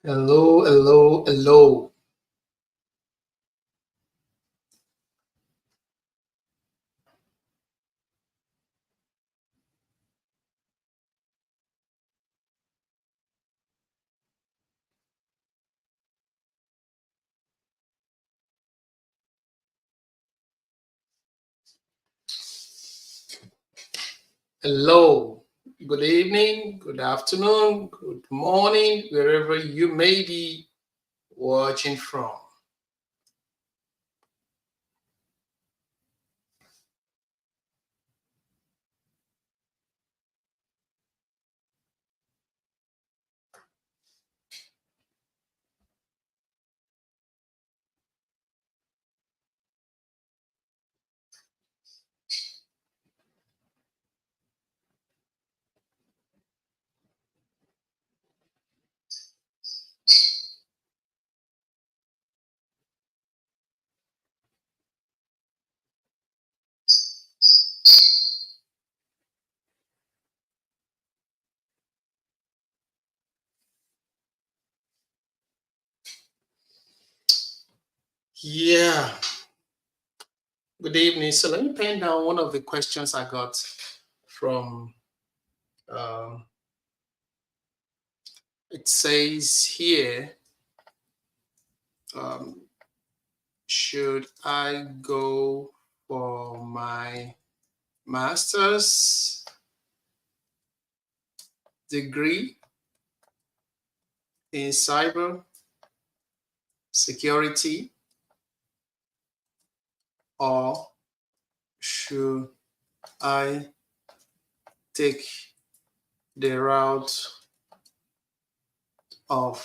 Hello, hello, hello. Hello. Good evening, good afternoon, good morning, wherever you may be watching from. Yeah, good evening. So let me pen down one of the questions I got from, um, it says here, um, should I go for my master's degree in cyber security or should I take the route of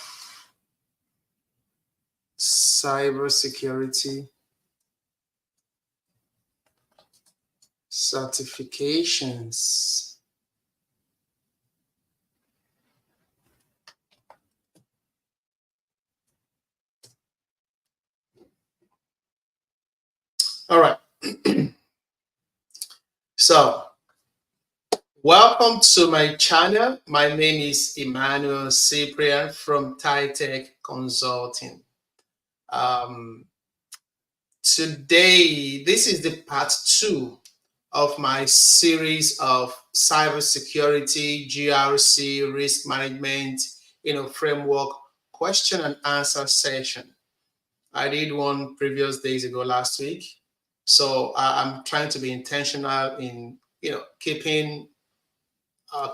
cybersecurity certifications? All right. So, welcome to my channel. My name is Emmanuel Cyprian from Tech Consulting. Um, Today, this is the part two of my series of cybersecurity, GRC, risk management, framework question and answer session. I did one previous days ago last week. So I'm trying to be intentional in, keeping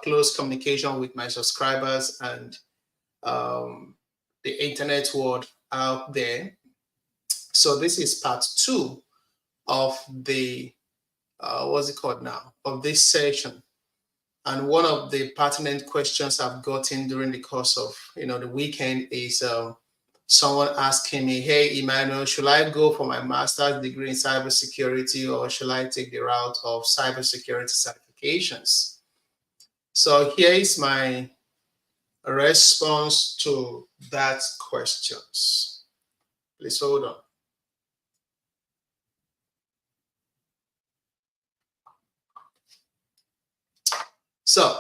close communication with my subscribers and um, the internet world out there. So this is part two of the what's it called now, of this session. And one of the pertinent questions I've gotten during the course of the weekend is someone asking me, "Hey, Emmanuel, should I go for my master's degree in cybersecurity or should I take the route of cybersecurity certifications?" So here is my response to that questions. Please hold on. So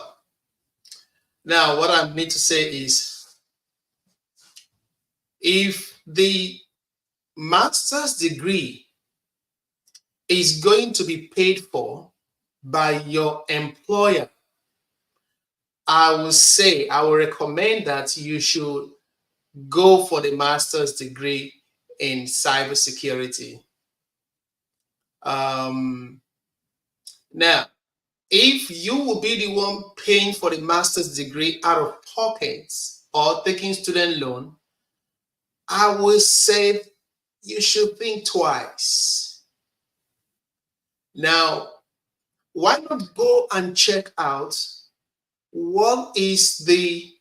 now what I need to say is, if the master's degree is going to be paid for by your employer, I will recommend that you should go for the master's degree in cybersecurity. Um, Now, if you will be the one paying for the master's degree out of pocket or taking student loan, I will say you should think twice. Now, why not go and check out what is the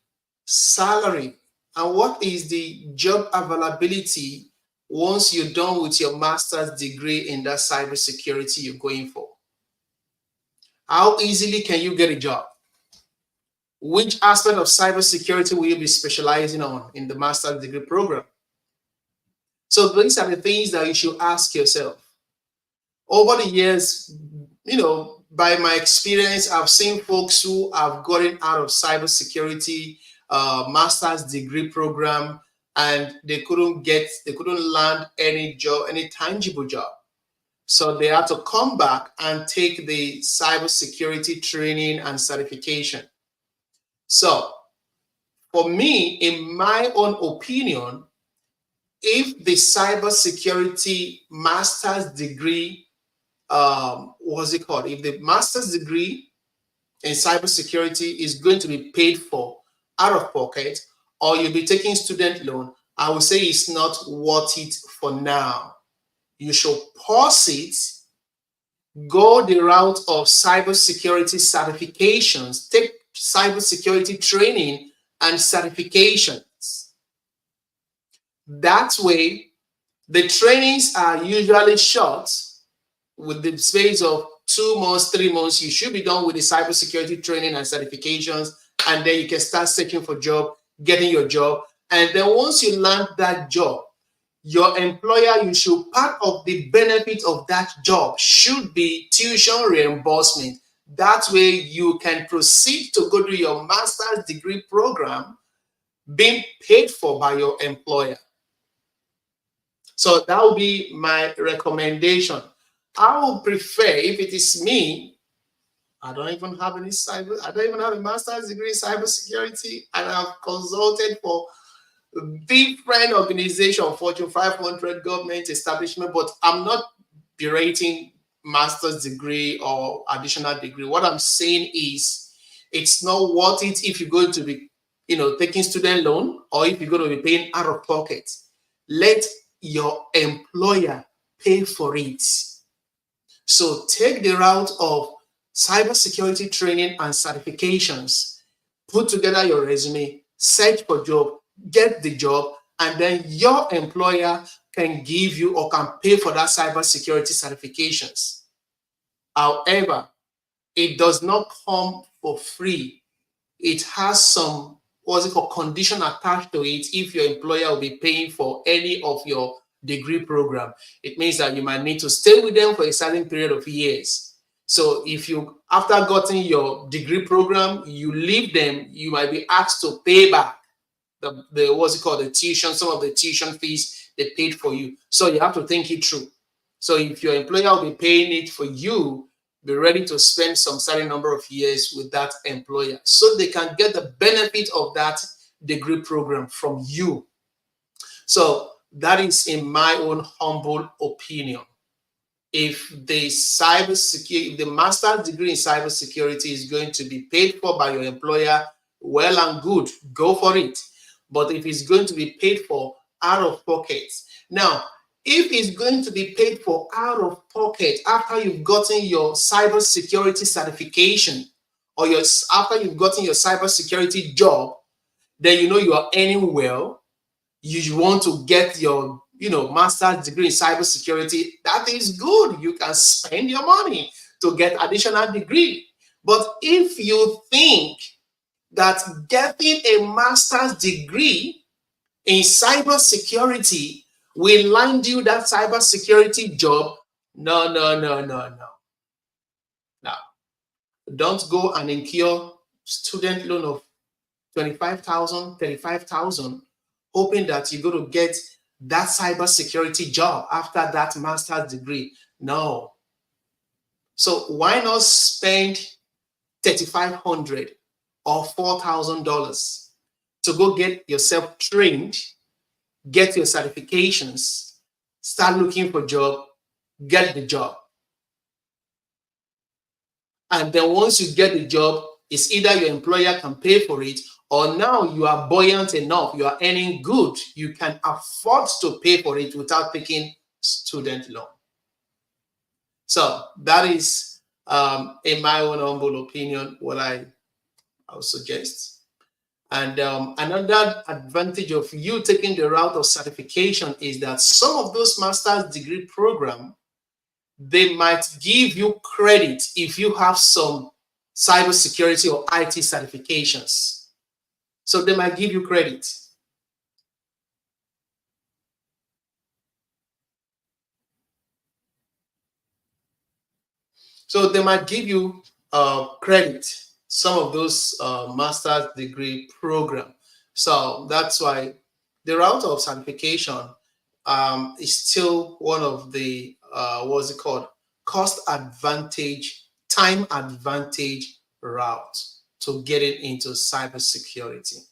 salary and what is the job availability once you're done with your master's degree in that cybersecurity you're going for? How easily can you get a job? Which aspect of cybersecurity will you be specializing on in the master's degree program? So these are the things that you should ask yourself. Over the years, by my experience, I've seen folks who have gotten out of cybersecurity master's degree program, and they couldn't land any job, any tangible job. So they had to come back and take the cybersecurity training and certification. So for me, in my own opinion, if the cybersecurity master's degree, what's it called? If the master's degree in cybersecurity is going to be paid for out of pocket, or you'll be taking student loan, I would say it's not worth it for now. You should pause it, go the route of cybersecurity certifications, take cybersecurity training and certifications. That way, the trainings are usually short, with the space of 2 months, 3 months. You should be done with the cybersecurity training and certifications, and then you can start searching for job, getting your job. And then once you land that job, your employer, you should, part of the benefit of that job should be tuition reimbursement. That way you can proceed to go to your master's degree program being paid for by your employer. So that would be my recommendation. I would prefer, if it is me, I don't even have I don't even have a master's degree in cybersecurity, and I've consulted for different organization, Fortune 500 government establishment, but I'm not berating master's degree or additional degree. What I'm saying is it's not worth it if you're going to be, taking student loan, or if you're going to be paying out of pocket. Let your employer pay for it. So take the route of cybersecurity training and certifications. Put together your resume, search for job, get the job, and then your employer can give you or can pay for that cybersecurity certifications. However, it does not come for free. It has some, what's it called, condition attached to it. If your employer will be paying for any of your degree program, it means that you might need to stay with them for a certain period of years. So if you, after getting your degree program, you leave them, you might be asked to pay back the what's it called, the tuition, some of the tuition fees they paid for you. So you have to think it through. So if your employer will be paying it for you, be ready to spend some certain number of years with that employer so they can get the benefit of that degree program from you. So that is in my own humble opinion. If the cybersecurity, if the master's degree in cybersecurity is going to be paid for by your employer, well and good, go for it. But if it's going to be paid for out of pocket, now, if it's going to be paid for out of pocket after you've gotten your cybersecurity certification, or after you've gotten your cybersecurity job, then you know you are earning well, you want to get your master's degree in cybersecurity, that is good. You can spend your money to get additional degree. But if you think that getting a master's degree in cybersecurity will land you that cybersecurity job, no, no, no, no, no. Now, don't go and incur student loan of 25,000, 35,000, hoping that you're going to get that cybersecurity job after that master's degree. No. So why not spend 3,500 or $4,000 to go get yourself trained, get your certifications, start looking for a job, get the job. And then once you get the job, it's either your employer can pay for it, or now you are buoyant enough, you are earning good, you can afford to pay for it without taking student loan. So that is, in my own humble opinion, what I would suggest. And another advantage of you taking the route of certification is that some of those master's degree programs, they might give you credit if you have some cybersecurity or IT certifications. So they might give you credit. So they might give you credit, some of those master's degree program. So that's why the route of certification is still one of the what's it called, cost advantage, time advantage route to getting into cybersecurity.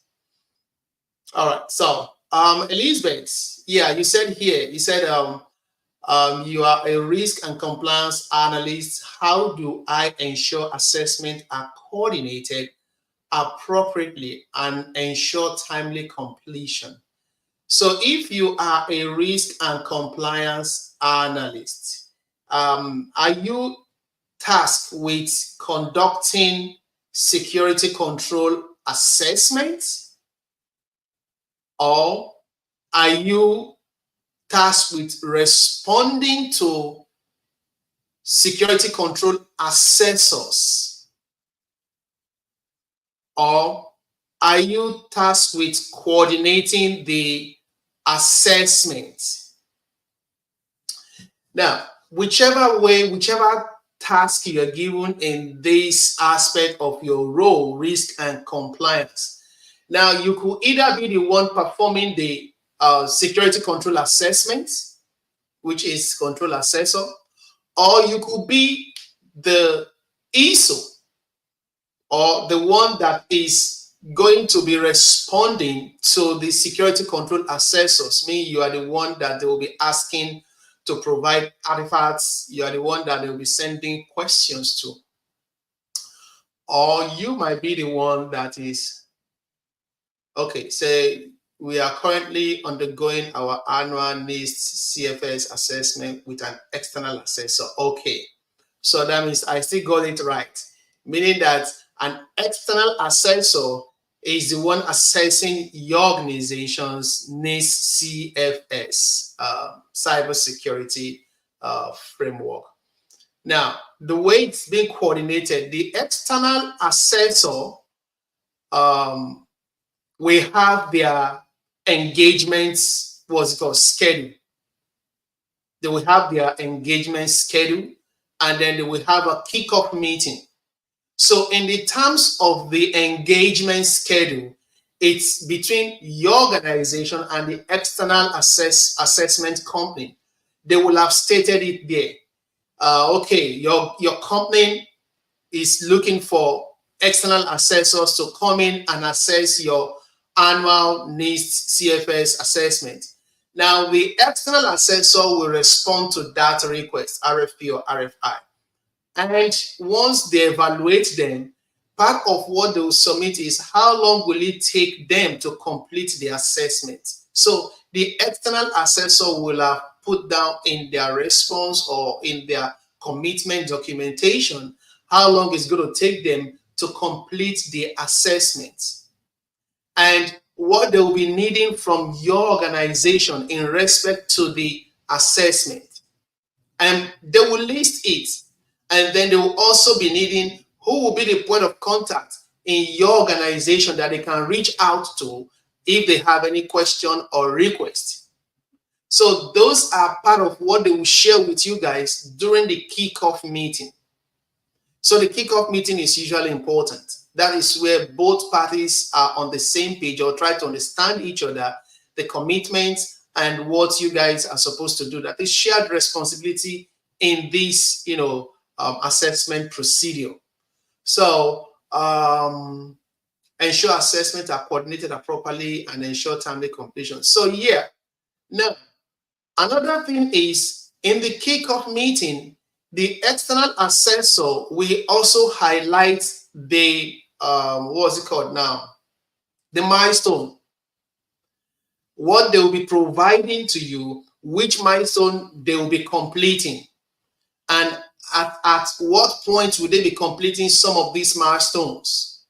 All right. So Elizabeth, yeah, you said here, you said you are a risk and compliance analyst. How do I ensure assessment are coordinated appropriately and ensure timely completion? So if you are a risk and compliance analyst, are you tasked with conducting security control assessments, or are you tasked with responding to security control assessors, or are you tasked with coordinating the assessment? Now, whichever way, whichever task you are given in this aspect of your role, risk and compliance, now you could either be the one performing the security control assessment, which is control assessor, or you could be the ISO, or the one that is going to be responding to the security control assessors. Meaning you are the one that they will be asking to provide artifacts. You are the one that they will be sending questions to. Or you might be the one that is, okay, say we are currently undergoing our annual NIST CFS assessment with an external assessor. Okay, so that means I still got it right, meaning that an external assessor is the one assessing your organization's NIST CFS cybersecurity framework. Now, the way it's being coordinated, the external assessor will have their engagements, what's it called, schedule. They will have their engagement schedule, and then they will have a kickoff meeting. So in the terms of the engagement schedule, it's between your organization and the external assessment company. They will have stated it there. Okay, your company is looking for external assessors to come in and assess your annual NIST CFS assessment. Now, the external assessor will respond to that request, RFP or RFI. And once they evaluate them, part of what they will submit is how long will it take them to complete the assessment. So the external assessor will have put down in their response or in their commitment documentation how long it's going to take them to complete the assessment, and what they will be needing from your organization in respect to the assessment. And they will list it. And then they will also be needing who will be the point of contact in your organization that they can reach out to if they have any question or request. So those are part of what they will share with you guys during the kickoff meeting. So the kickoff meeting is usually important. That is where both parties are on the same page or try to understand each other, the commitments and what you guys are supposed to do. That is shared responsibility in this, assessment procedure. So ensure assessments are coordinated properly and ensure timely completion. So yeah, now another thing is in the kickoff meeting, the external assessor will also highlight the what's it called now? The milestone. What they will be providing to you, which milestone they will be completing, and at what point will they be completing some of these milestones.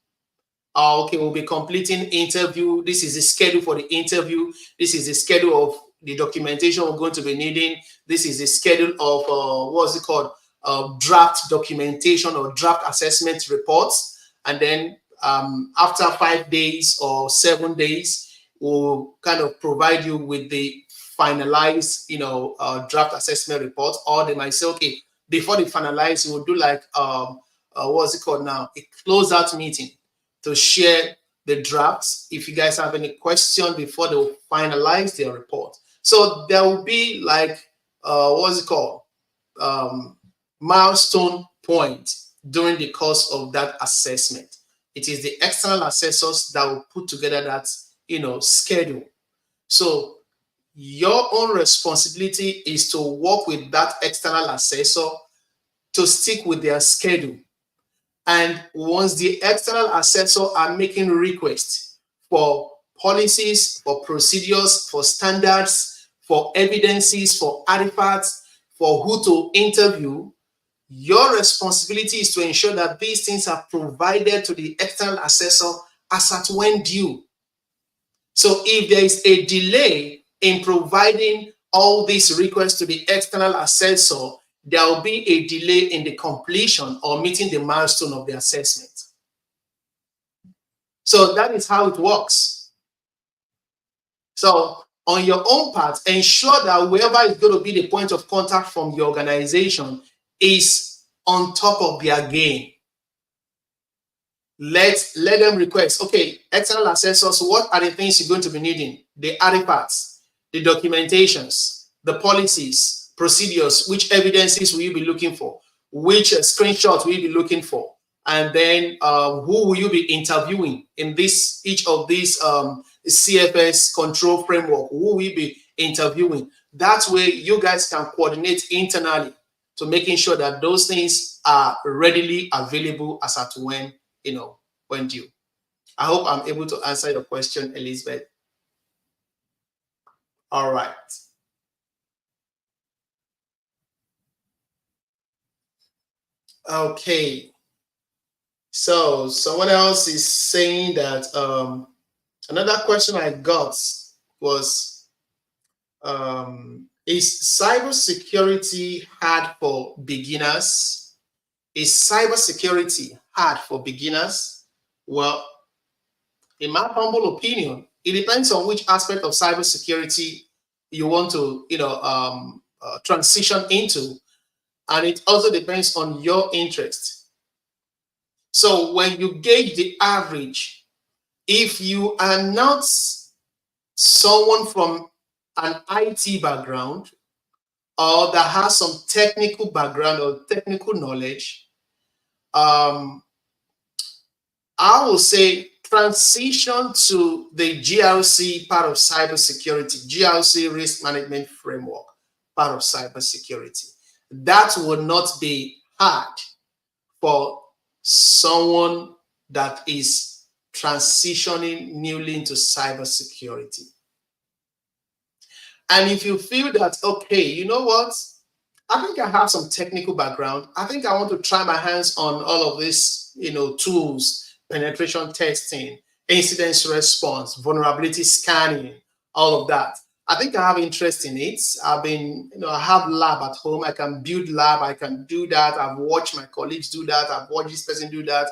Okay, we'll be completing interview. This is the schedule for the interview. This is the schedule of the documentation we're going to be needing. This is the schedule of what's it called? Draft documentation or draft assessment reports. And then after 5 days or 7 days, we'll kind of provide you with the finalized, draft assessment report. Or they might say, okay, before they finalize, we'll do like what's it called now? A closeout meeting to share the drafts if you guys have any question before they finalize their report. So there will be like what's it called? Milestone point during the course of that assessment. It is the external assessors that will put together that schedule. So your own responsibility is to work with that external assessor to stick with their schedule. And once the external assessor are making requests for policies, for procedures, for standards, for evidences, for artifacts, for who to interview, your responsibility is to ensure that these things are provided to the external assessor as at when due. So if there is a delay in providing all these requests to the external assessor, there will be a delay in the completion or meeting the milestone of the assessment. So that is how it works. So on your own part, ensure that whoever is going to be the point of contact from your organization is on top of their game. Let them request, okay, external assessors, what are the things you're going to be needing? The artifacts, the documentations, the policies, procedures, which evidences will you be looking for? Which screenshots will you be looking for? And then who will you be interviewing in each of these CFS control framework? Who will you be interviewing? That way you guys can coordinate internally to making sure that those things are readily available as at when due. I hope I'm able to answer your question, Elizabeth. All right. Okay. So someone else is saying that another question I got was, is cybersecurity hard for beginners? Is cybersecurity hard for beginners? Well, in my humble opinion, it depends on which aspect of cybersecurity you want to, transition into, and it also depends on your interest. So when you gauge the average, if you are not someone from an IT background or that has some technical background or technical knowledge, I will say transition to the GRC part of cybersecurity, GRC risk management framework part of cybersecurity. That will not be hard for someone that is transitioning newly into cybersecurity. And if you feel that, okay, you know what? I think I have some technical background. I think I want to try my hands on all of these, tools, penetration testing, incident response, vulnerability scanning, all of that. I think I have interest in it. I have lab at home. I can build lab. I can do that. I've watched my colleagues do that. I've watched this person do that.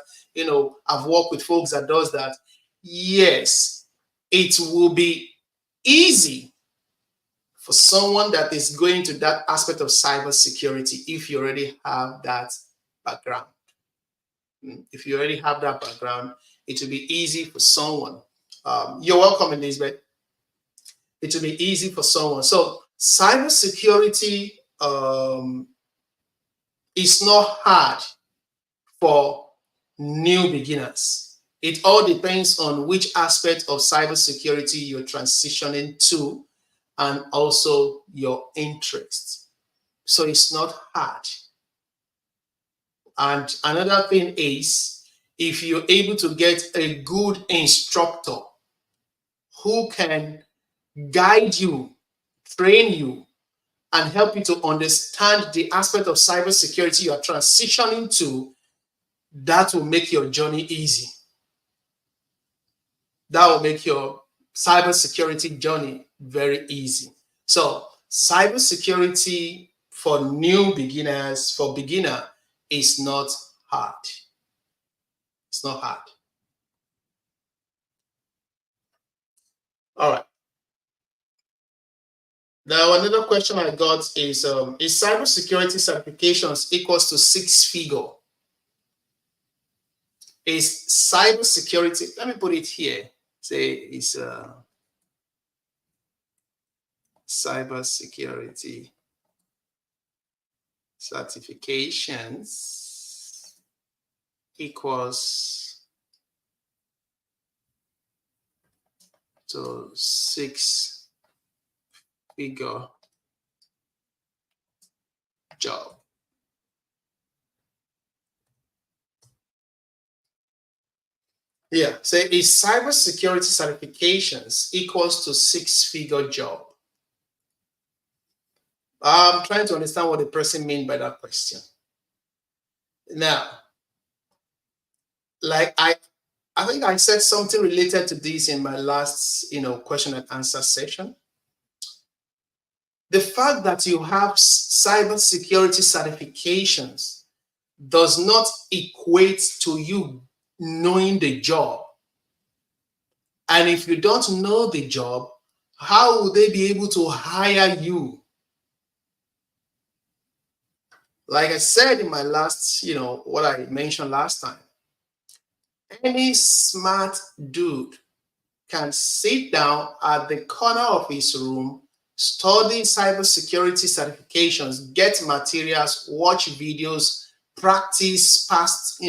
I've worked with folks that does that. Yes, it will be easy for someone that is going to that aspect of cybersecurity if you already have that background. If you already have that background, it will be easy for someone. You're welcome, Elizabeth. It will be easy for someone. So cybersecurity is not hard for new beginners. It all depends on which aspect of cybersecurity you're transitioning to and also your interest. So it's not hard. And another thing is, if you're able to get a good instructor who can guide you, train you, and help you to understand the aspect of cybersecurity you are transitioning to, that will make your journey easy. That will make your cybersecurity journey very easy. So cybersecurity for new beginners, for beginner, is not hard. It's not hard. All right. Now, another question I got is cybersecurity certifications equals to 6-figure? is cybersecurity. Let me put it here. Say it's cybersecurity certifications equals to 6-figure job. Yeah, say is cybersecurity certifications equals to 6-figure job. I'm trying to understand what the person means by that question. Now, like I think I said something related to this in my last, question and answer session. The fact that you have cybersecurity certifications does not equate to you knowing the job. And if you don't know the job, how would they be able to hire you? Like I said in my last, what I mentioned last time, any smart dude can sit down at the corner of his room, study cybersecurity certifications, get materials, watch videos, practice past,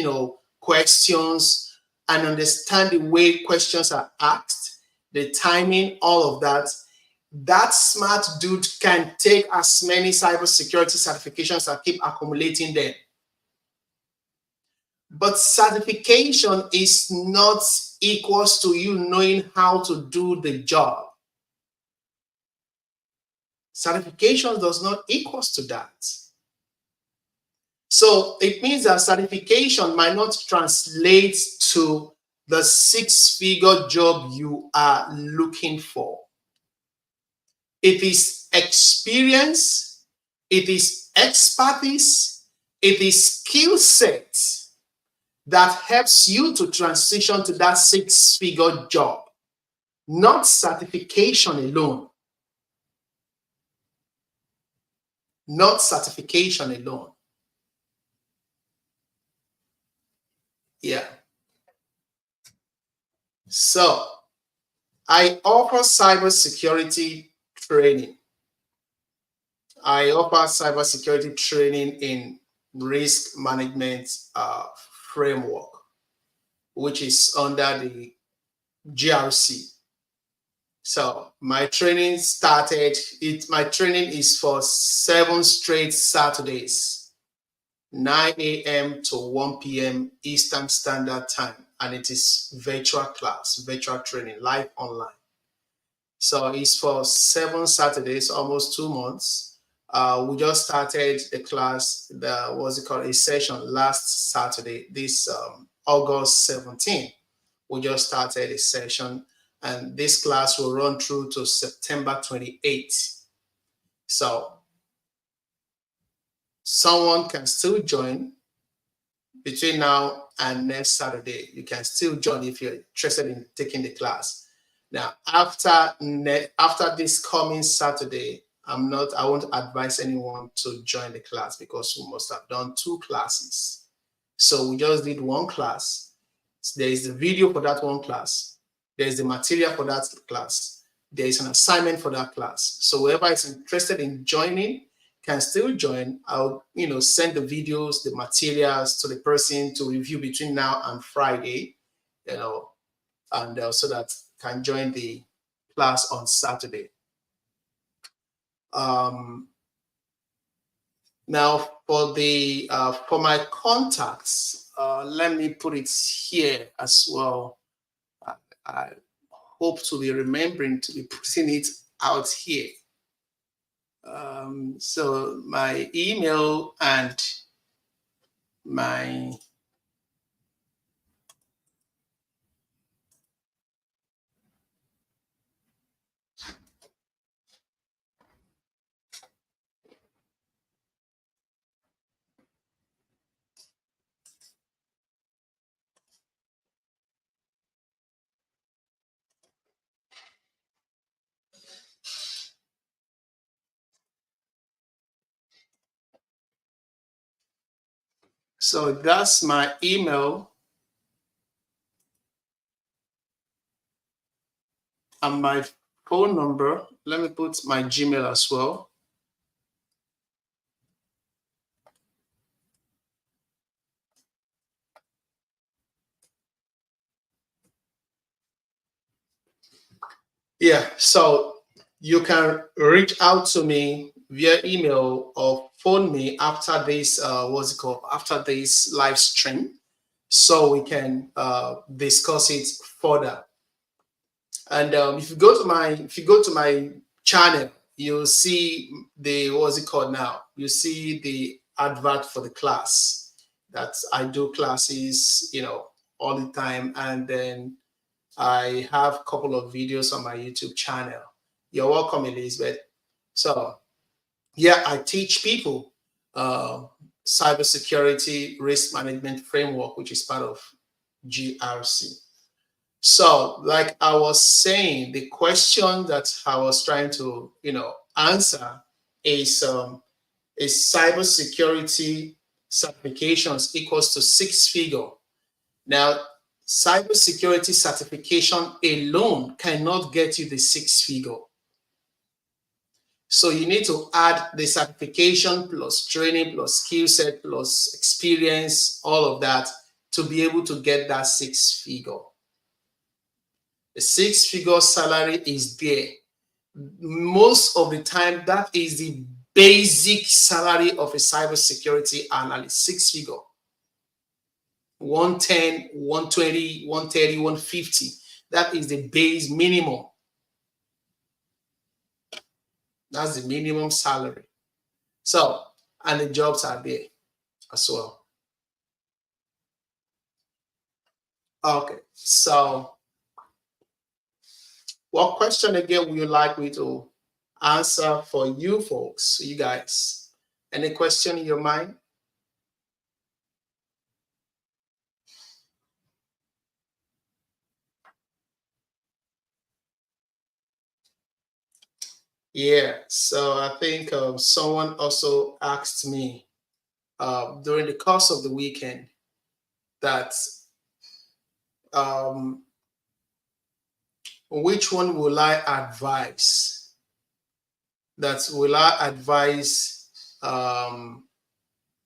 questions, and understand the way questions are asked, the timing, all of that. That smart dude can take as many cybersecurity certifications and keep accumulating them. But certification is not equals to you knowing how to do the job. Certification does not equals to that. So it means that certification might not translate to the 6-figure job you are looking for. It is experience, it is expertise, it is skill set that helps you to transition to that 6-figure job, not certification alone. Not certification alone. Yeah. So I offer cybersecurity training. I offer cybersecurity training in risk management framework, which is under the GRC. So my training started, my training is for 7 straight Saturdays, 9 a.m. to 1 p.m. Eastern Standard Time. And it is virtual class, virtual training, live online. So it's for 7 Saturdays, almost 2 months. We just started the class, a session last Saturday, this August 17th. We just started a session, and this class will run through to September 28th. So someone can still join between now and next Saturday. You can still join if you're interested in taking the class. Now, after this coming Saturday, I won't advise anyone to join the class because we must have done 2 classes. So we just did 1 class. There is the video for that 1 class. There is the material for that class. There is an assignment for that class. So whoever is interested in joining can still join. I'll, send the videos, the materials to the person to review between now and Friday, and so that can join the class on Saturday. Now for my contacts, let me put it here as well. I hope to be remembering to be putting it out here. So my email and my so that's my email and my phone number. Let me put my Gmail as well. Yeah, so you can reach out to me via email or phone me after this, what's it called, after this live stream, so we can discuss it further. And if you go to my channel, you'll see the what's it called now? You see the advert for the class that I do classes, all the time, and then I have a couple of videos on my YouTube channel. You're welcome, Elizabeth. So yeah, I teach people uh, cybersecurity risk management framework, which is part of GRC. So, like I was saying, the question that I was trying to, answer is cybersecurity certifications equals to six figure. Now, cybersecurity certification alone cannot get you the six figure. So you need to add the certification plus training plus skill set plus experience, all of that to be able to get that six figure. The six figure salary is there. Most of the time, that is the basic salary of a cybersecurity analyst, six figure. 110, 120, 130, 150. That is the base minimum. That's the minimum salary. So, and the jobs are there as well. Okay, so what question again would you like me to answer for you folks, you guys? Any question in your mind? Yeah, so I think someone also asked me during the course of the weekend that um, which one will I advise? That will I advise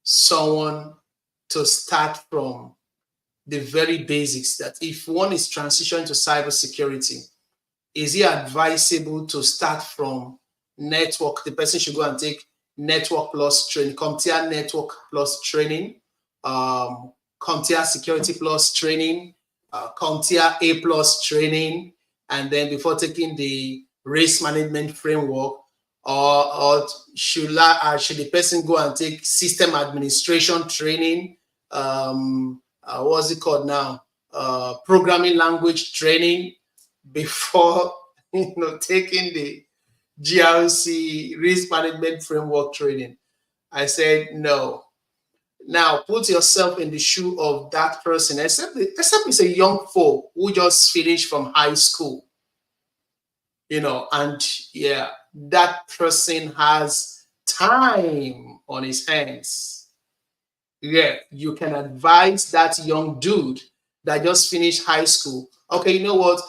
someone to start from the very basics? That if one is transitioning to cybersecurity, is it advisable to start from network? The person should go and take network plus training, CompTIA network plus training, CompTIA security plus training, CompTIA A plus training, and then before taking the risk management framework, or should the person go and take system administration training? What's it called now? Programming language training before taking the GRC risk management framework training. I said no. Now put yourself in the shoe of that person, except it's a young folk who just finished from high school, and yeah, that person has time on his hands. Yeah, you can advise that young dude that just finished high school. Okay, you know what?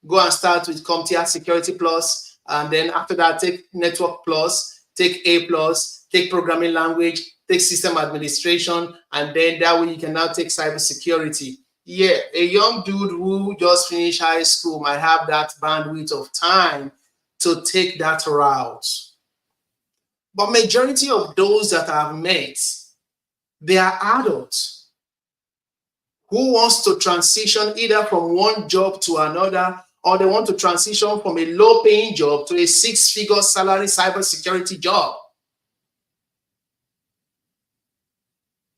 Go and start with CompTIA Security Plus, and then after that, take Network Plus, take A Plus, take Programming Language, take System Administration, and then that way you can now take Cybersecurity. Yeah, a young dude who just finished high school might have that bandwidth of time to take that route. But majority of those that I've met, they are adults who wants to transition either from one job to another, or they want to transition from a low-paying job to a six-figure salary cybersecurity job.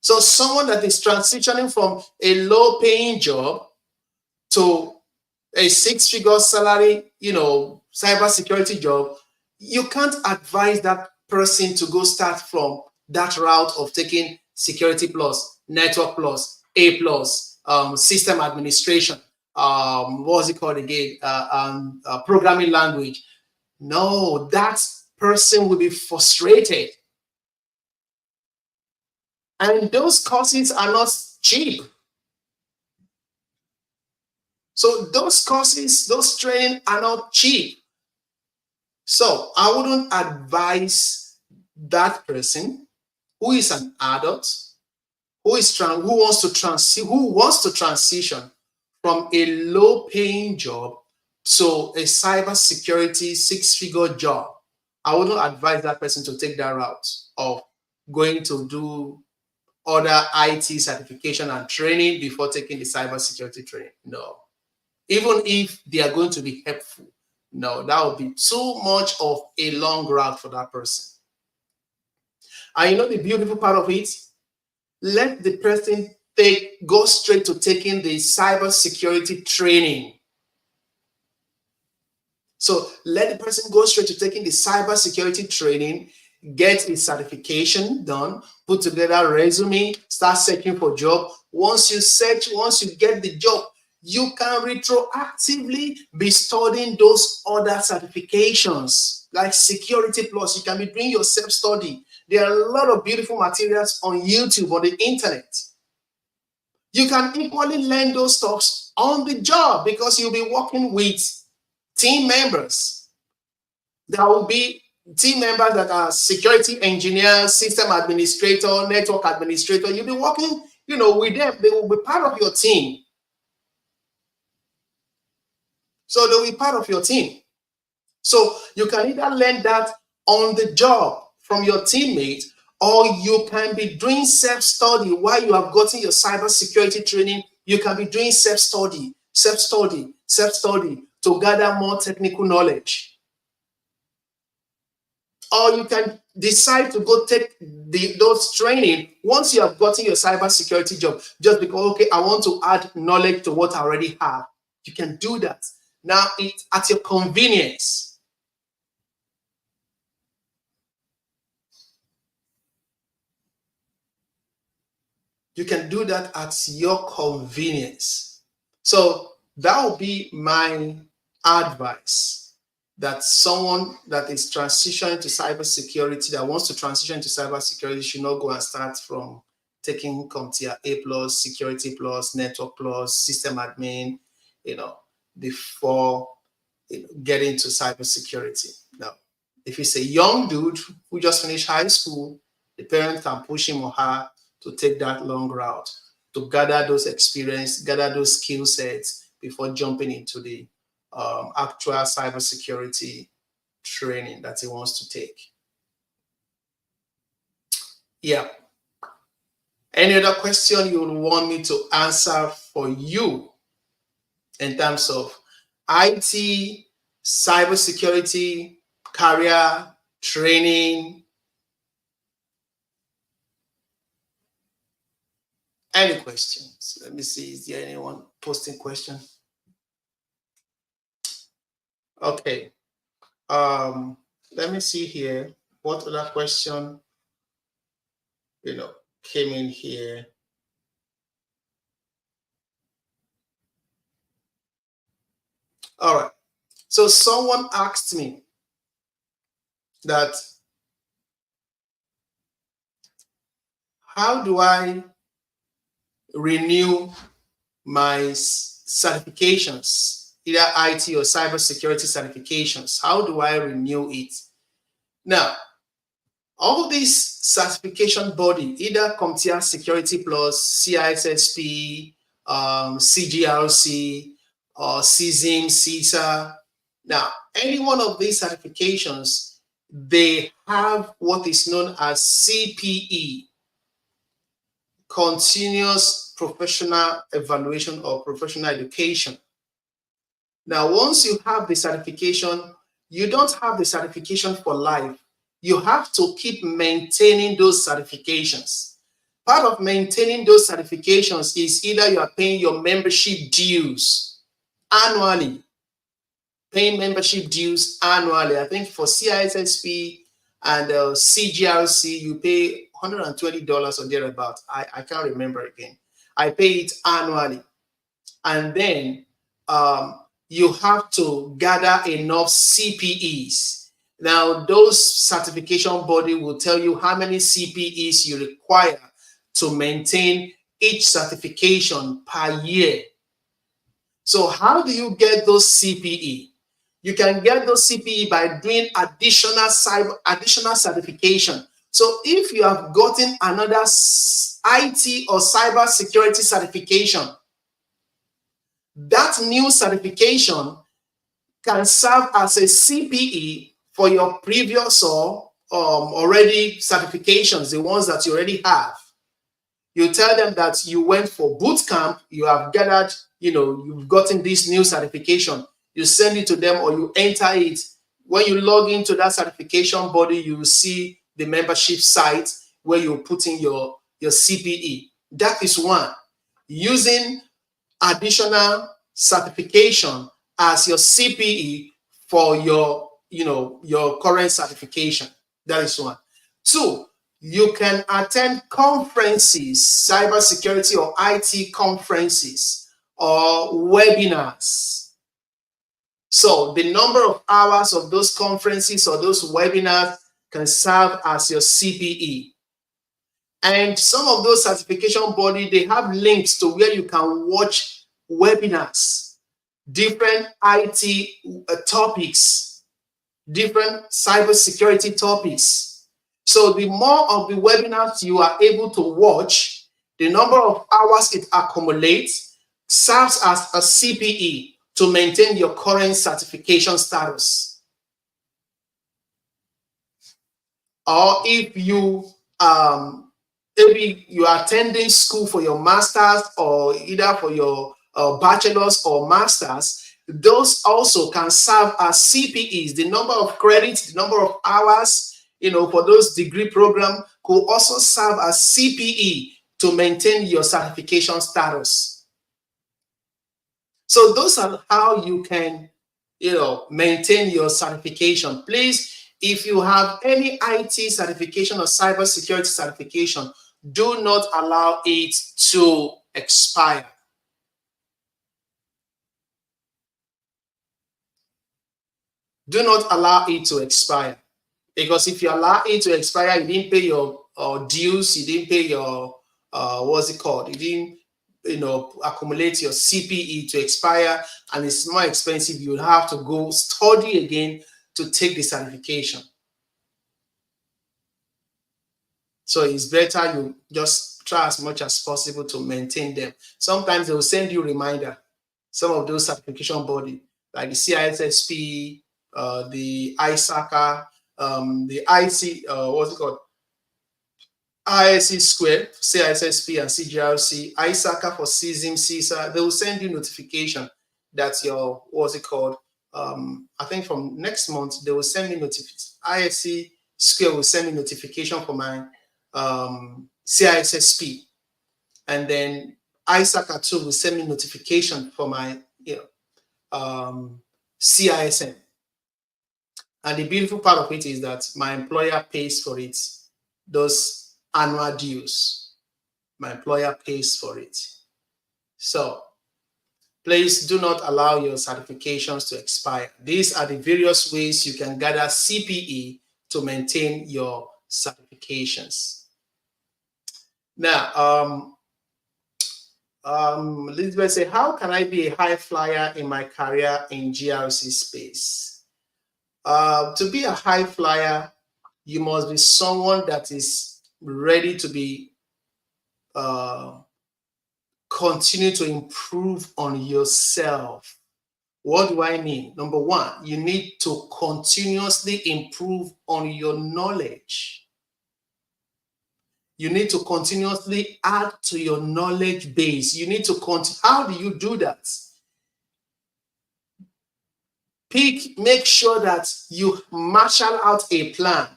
So someone that is transitioning from a low-paying job to a six-figure salary, cybersecurity job, you can't advise that person to go start from that route of taking security plus, network plus, A plus, system administration, what's it called again? Programming language. No, that person will be frustrated. And those courses are not cheap. So those courses, those training are not cheap. So I wouldn't advise that person who is an adult, who wants to transition from a low-paying job to a cybersecurity six-figure job. I wouldn't advise that person to take that route of going to do other IT certification and training before taking the cybersecurity training. No. Even if they are going to be helpful, no, that would be too much of a long route for that person. And you know the beautiful part of it? Let the person go straight to taking the cybersecurity training. So let the person go straight to taking the cybersecurity training, get a certification done, put together a resume, start searching for job. Once you get the job, you can retroactively be studying those other certifications like Security Plus. You can be doing your self-study. There are a lot of beautiful materials on YouTube, on the internet. You can equally learn those stuff on the job because you'll be working with team members. There will be team members that are security engineers, system administrator, network administrator. You'll be working, with them. They will be part of your team. So they'll be part of your team. So you can either learn that on the job from your teammate, or you can be doing self-study while you have gotten your cybersecurity training. You can be doing self-study to gather more technical knowledge. Or you can decide to go take those training once you have gotten your cybersecurity job, just because, okay, I want to add knowledge to what I already have. You can do that. Now, it's at your convenience. You can do that at your convenience. So that would be my advice, that someone that is transitioning to cybersecurity, that wants to transition to cybersecurity, should not go and start from taking CompTIA A plus, Security plus, Network plus, System admin, before getting to cybersecurity. Now, if it's a young dude who just finished high school, the parent can push him or her to take that long route, to gather those experience, gather those skill sets before jumping into the actual cybersecurity training that he wants to take. Yeah. Any other question you would want me to answer for you in terms of IT, cybersecurity, career, training? Any questions? Let me see. Is there anyone posting question? Okay. Let me see here. What other question, came in here? All right. So someone asked me that, how do I renew my certifications, either IT or cybersecurity certifications? How do I renew it? Now, all these certification body, either CompTIA Security Plus, CISSP, CGRC, or CZIM, CISA. Now, any one of these certifications, they have what is known as CPE, Continuous Professional Evaluation or Professional Education. Now, once you have the certification, you don't have the certification for life. You have to keep maintaining those certifications. Part of maintaining those certifications is either you are paying your membership dues annually, I think for CISSP and CGRC, you pay $120 or thereabout. I can't remember again. I pay it annually. And then you have to gather enough CPEs. Now, those certification body will tell you how many CPEs you require to maintain each certification per year. So how do you get those CPE? You can get those CPE by doing additional certification. So if you have gotten another IT or cyber security certification, that new certification can serve as a CPE for your previous or already certifications, the ones that you already have. You tell them that you went for boot camp, you have gathered, you've gotten this new certification. You send it to them or you enter it. When you log into that certification body, you will see the membership site where you put in your CPE. That is one. Using additional certification as your CPE for your current certification. That is one. Two, you can attend conferences, cybersecurity or IT conferences or webinars. So the number of hours of those conferences or those webinars can serve as your CPE. And some of those certification bodies, they have links to where you can watch webinars, different IT topics, different cybersecurity topics. So the more of the webinars you are able to watch, the number of hours it accumulates serves as a CPE to maintain your current certification status. Or if you maybe you are attending school for your master's or either for your bachelor's or master's, those also can serve as CPEs. The number of credits, the number of hours, for those degree program could also serve as CPE to maintain your certification status. So those are how you can, maintain your certification. Please, if you have any IT certification or cybersecurity certification, do not allow it to expire. Do not allow it to expire. Because if you allow it to expire, you didn't pay your dues, you didn't pay your, what's it called? You didn't, accumulate your CPE to expire, and it's more expensive. You'll have to go study again to take the certification. So it's better you just try as much as possible to maintain them. Sometimes they will send you a reminder. Some of those certification body, like the CISSP, the ISACA, the IC, what's it called? ISC Square, CISSP and CGRC, ISACA for CISM, CISA, they will send you notification that your, what's it called? I think from next month, they will send me notification. ISC Square will send me notification for my CISSP. And then ISACA too will send me notification for my CISM. And the beautiful part of it is that my employer pays for it. Those annual dues, my employer pays for it. So please do not allow your certifications to expire. These are the various ways you can gather CPE to maintain your certifications. Now, Elizabeth say, how can I be a high flyer in my career in GRC space? To be a high flyer, you must be someone that is ready to be continue to improve on yourself. What do I mean? Number one, you need to continuously improve on your knowledge. You need to continuously add to your knowledge base. You need to how do you do that? Make sure that you marshal out a plan.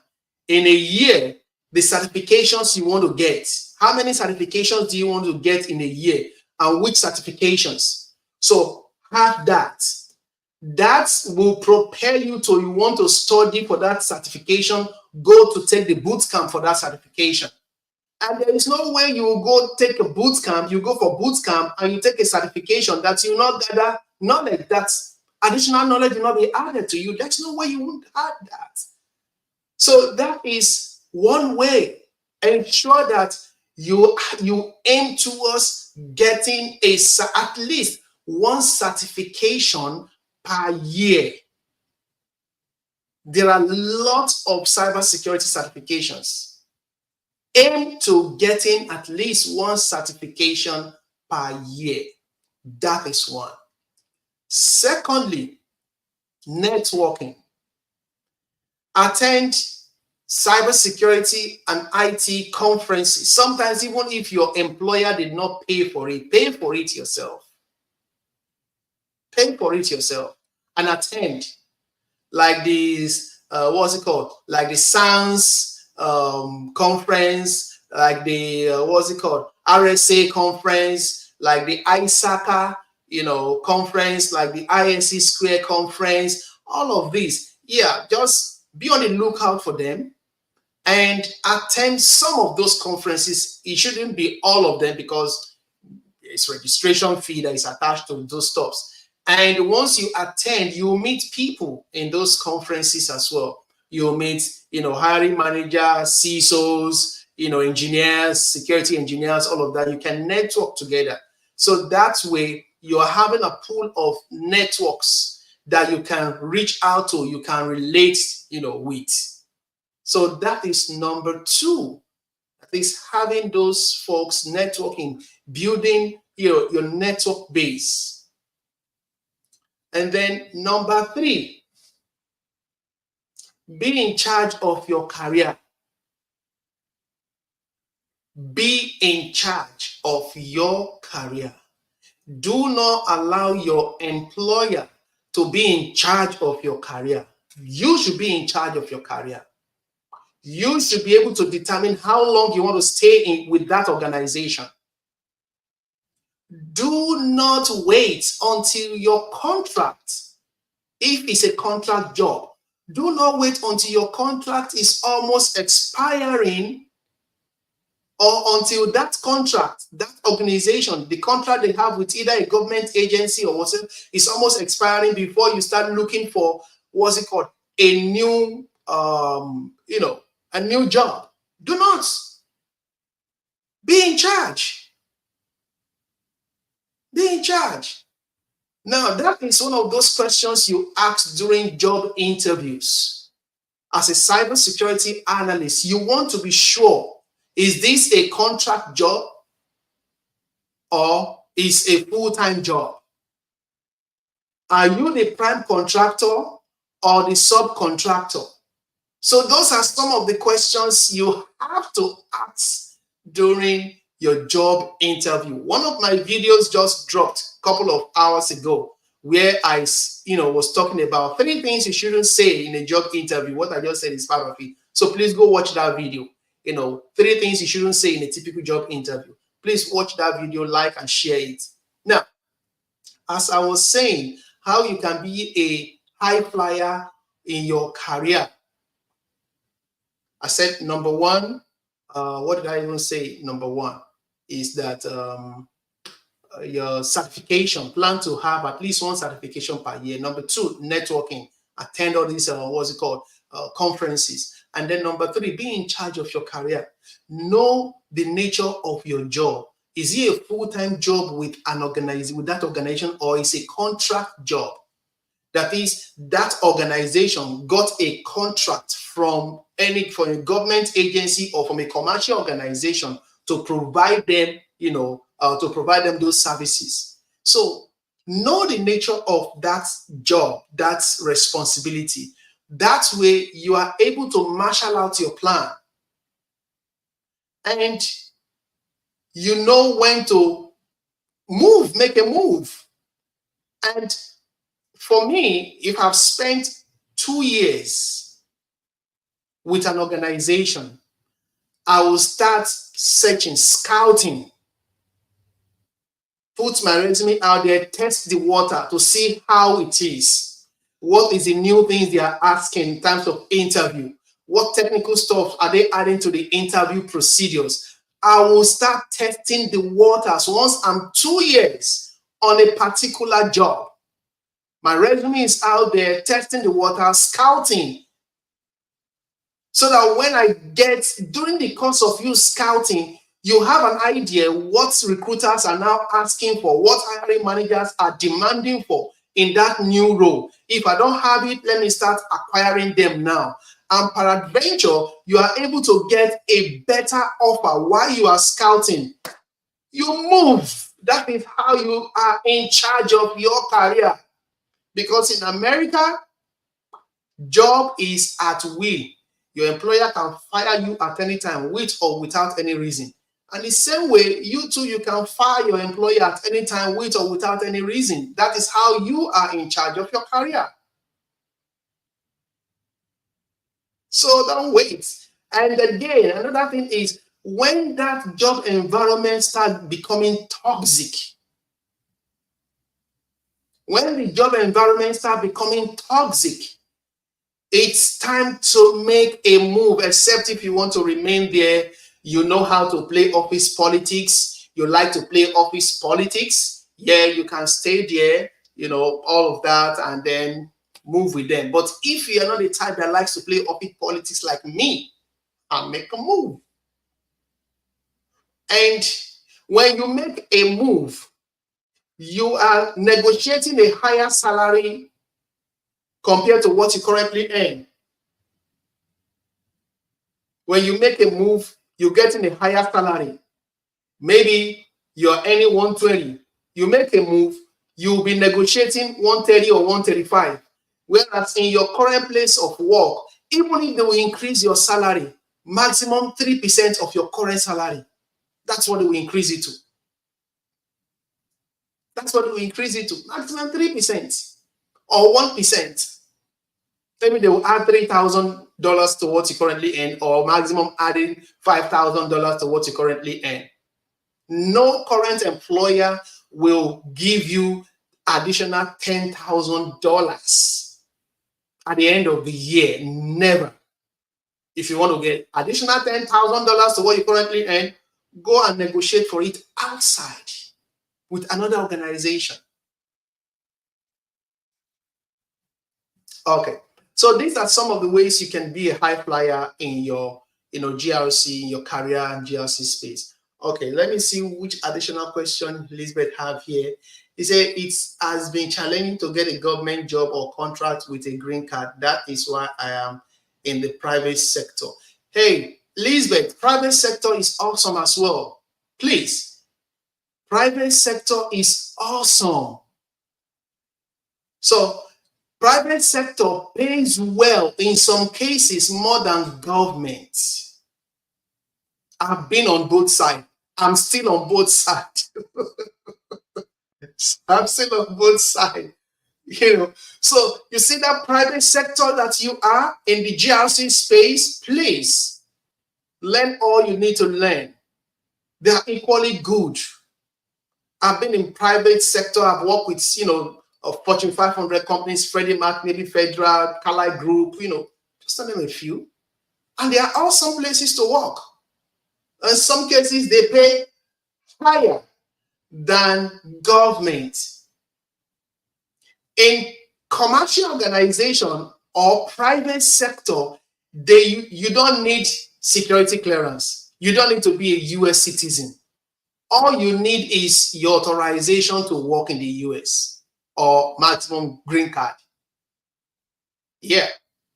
In a year, the certifications you want to get. How many certifications do you want to get in a year? And which certifications? So have that. That will prepare you to, you want to study for that certification, go to take the boot camp for that certification. And there is no way you will go take a boot camp, you go for boot camp and you take a certification that you not gather knowledge, that's additional knowledge will not be added to you. There's no way you won't add that. So that is one way. Ensure that you aim towards getting at least one certification per year. There are lots of cybersecurity certifications. Aim to getting at least one certification per year. That is one. Secondly, networking. Attend cybersecurity and IT conferences. Sometimes even if your employer did not pay for it yourself. Pay for it yourself and attend, like this, what's it called? Like the SANS conference, like the, what's it called? RSA conference, like the ISACA, conference, like the ISC Square conference, all of these. Yeah, just be on the lookout for them and attend some of those conferences. It shouldn't be all of them because it's registration fee that is attached to those stuffs. And once you attend, you'll meet people in those conferences as well. You'll meet, hiring managers, CISOs, engineers, security engineers, all of that. You can network together. So that way you're having a pool of networks that you can reach out to, you can relate, with. So that is number two. At least having those folks networking, building your network base. And then number three, be in charge of your career. Be in charge of your career. Do not allow your employer to be in charge of your career. You should be in charge of your career. You should be able to determine how long you want to stay with that organization. Do not wait until your contract, if it's a contract job, do not wait until your contract is almost expiring or until that contract, that organization, the contract they have with either a government agency or whatever is almost expiring before you start looking for, what's it called, a new, a new job. Do not. Be in charge. Be in charge. Now, that is one of those questions you ask during job interviews. As a cybersecurity analyst, you want to be sure, is this a contract job or is a full-time job? Are you the prime contractor or the subcontractor? So those are some of the questions you have to ask during your job interview. One of my videos just dropped a couple of hours ago where I, was talking about 3 things you shouldn't say in a job interview. What I just said is part of it. So please go watch that video. 3 things you shouldn't say in a typical job interview. Please watch that video, like and share it. Now, as I was saying, how you can be a high flyer in your career. I said number one, what did I even say? Number one is that your certification, plan to have at least one certification per year. Number two, networking, attend all these, conferences. And then number three, be in charge of your career. Know the nature of your job. Is it a full-time job with that organization, or is it a contract job? That is, that organization got a contract from a government agency or from a commercial organization to provide them, those services. So know the nature of that job, that responsibility. That way you are able to marshal out your plan. And you know when to make a move. And for me, if I've spent 2 years with an organization, I will start searching, scouting, put my resume out there, test the water to see how it is. What is the new things they are asking in terms of interview? What technical stuff are they adding to the interview procedures? I will start testing the waters once I'm 2 years on a particular job. My resume is out there, testing the water, scouting. So that when I during the course of you scouting, You have an idea what recruiters are now asking for, what hiring managers are demanding for in that new role. If I don't have it, let me start acquiring them now. And peradventure, you are able to get a better offer while you are scouting. You move. That is how you are in charge of your career. Because in America, job is at will. Your employer can fire you at any time, with or without any reason. And the same way, you too, you can fire your employer at any time, with or without any reason. That is how you are in charge of your career. So don't wait. And again, another thing is when that job environment starts becoming toxic, when the job environment starts becoming toxic, it's time to make a move, except if you want to remain there. You know how to play office politics. You like to play office politics. Yeah, you can stay there, all of that, and then move with them. But if you're not the type that likes to play office politics like me, I'll make a move. And when you make a move, you are negotiating a higher salary compared to what you currently earn. When you make a move, you're getting a higher salary. Maybe you're earning 120. You make a move, you'll be negotiating 130 or 135. Whereas in your current place of work, even if they will increase your salary, maximum 3% of your current salary, that's what they will increase it to. That's what they will increase it to, maximum 3% or 1%. Maybe they will add $3,000 to what you currently earn, or maximum adding $5,000 to what you currently earn. No current employer will give you additional $10,000 at the end of the year. Never. If you want to get additional $10,000 to what you currently earn, go and negotiate for it outside with another organization. Okay. So these are some of the ways you can be a high flyer in your, GRC, in your career and GRC space. Okay, let me see which additional question Elizabeth have here. He said it has been challenging to get a government job or contract with a green card. That is why I am in the private sector. Hey, Elizabeth, private sector is awesome as well. Please, private sector is awesome. So private sector pays well in some cases more than government. I've been on both sides. I'm still on both sides. I'm still on both sides. So you see that private sector that you are in the GRC space, please learn all you need to learn. They are equally good. I've been in private sector. I've worked with, of Fortune 500 companies, Freddie Mac, maybe Federal, Carlyle Group, just to name a few. And they are awesome places to work. In some cases, they pay higher than government. In commercial organization or private sector, you don't need security clearance. You don't need to be a US citizen. All you need is your authorization to work in the US or maximum green card. Yeah.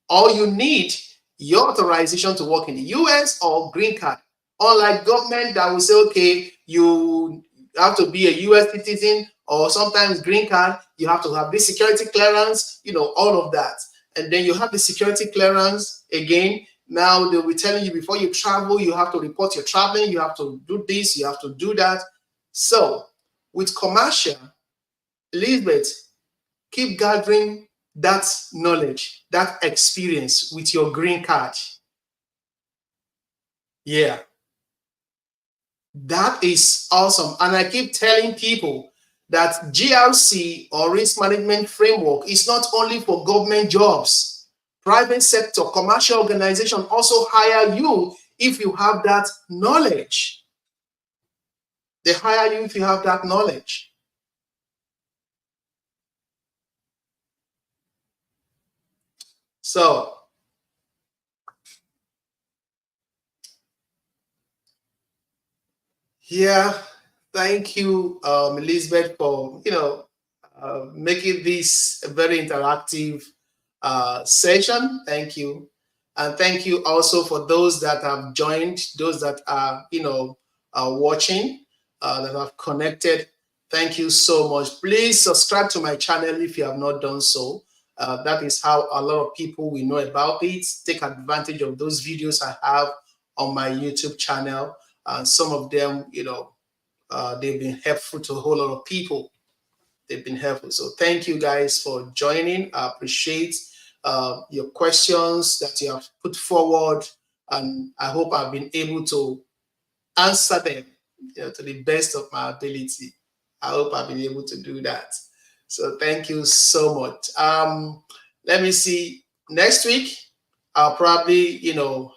All you need, your authorization to work in the US or green card. Unlike government that will say, okay, you have to be a US citizen or sometimes green card, you have to have this security clearance, all of that. And then you have the security clearance again. Now they'll be telling you before you travel, you have to report you're traveling, you have to do this, you have to do that. So with commercial, Elizabeth, keep gathering that knowledge, that experience with your green card. Yeah. That is awesome. And I keep telling people that GRC or risk management framework is not only for government jobs. Private sector, commercial organization also hire you if you have that knowledge. They hire you if you have that knowledge. So Yeah, thank you, Elizabeth, for making this a very interactive session. Thank you, and thank you also for those that have joined, those that are watching, that have connected. Thank you so much. Please subscribe to my channel if you have not done so. That is how a lot of people will know about it. Take advantage of those videos I have on my YouTube channel, and some of them, they've been helpful to a whole lot of people. They've been helpful. So thank you guys for joining. I appreciate your questions that you have put forward, and I hope I've been able to answer them, to the best of my ability. I hope I've been able to do that. So thank you so much. Let me see. Next week, I'll probably,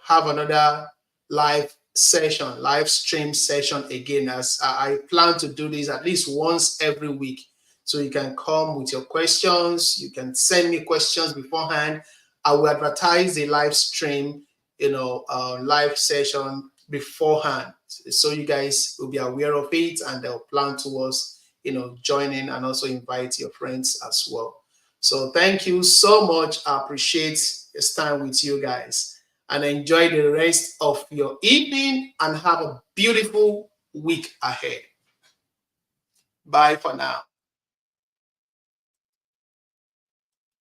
have another live session, live stream session again, as I plan to do this at least once every week. So you can come with your questions. You can send me questions beforehand. I will advertise the live stream, live session beforehand, so you guys will be aware of it and they'll plan towards, joining, and also invite your friends as well. So thank you so much. I appreciate this time with you guys, and enjoy the rest of your evening and have a beautiful week ahead. Bye for now.